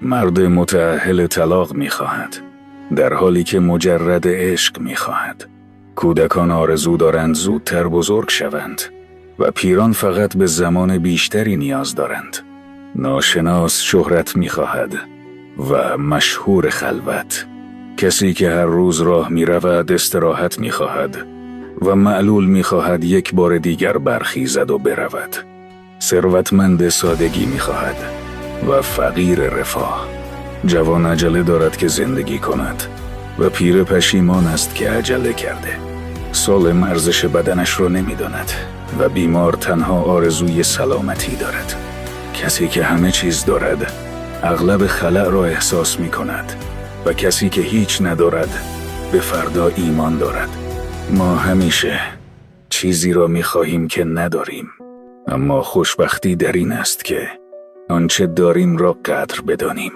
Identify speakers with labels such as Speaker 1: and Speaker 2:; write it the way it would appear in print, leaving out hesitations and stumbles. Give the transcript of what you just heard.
Speaker 1: مرد متأهل طلاق می‌خواهد، در حالی که مجرد عشق می‌خواهد. کودکان آرزو دارند زودتر بزرگ شوند و پیران فقط به زمان بیشتری نیاز دارند. ناشناس شهرت می‌خواهد و مشهور خلوت. کسی که هر روز راه می‌رود استراحت می‌خواهد و معلول می‌خواهد یک بار دیگر برخیزد و برود. ثروتمند سادگی می‌خواهد و فقیر رفاه. جوان عجله دارد که زندگی کند و پیر پشیمان است که عجله کرده. سالم ارزش بدنش را نمی‌داند و بیمار تنها آرزوی سلامتی دارد. کسی که همه چیز دارد اغلب خلأ را احساس می‌کند و کسی که هیچ ندارد به فردا ایمان دارد. ما همیشه چیزی را می‌خواهیم که نداریم، اما خوشبختی در این است که آنچه داریم را قدر بدانیم.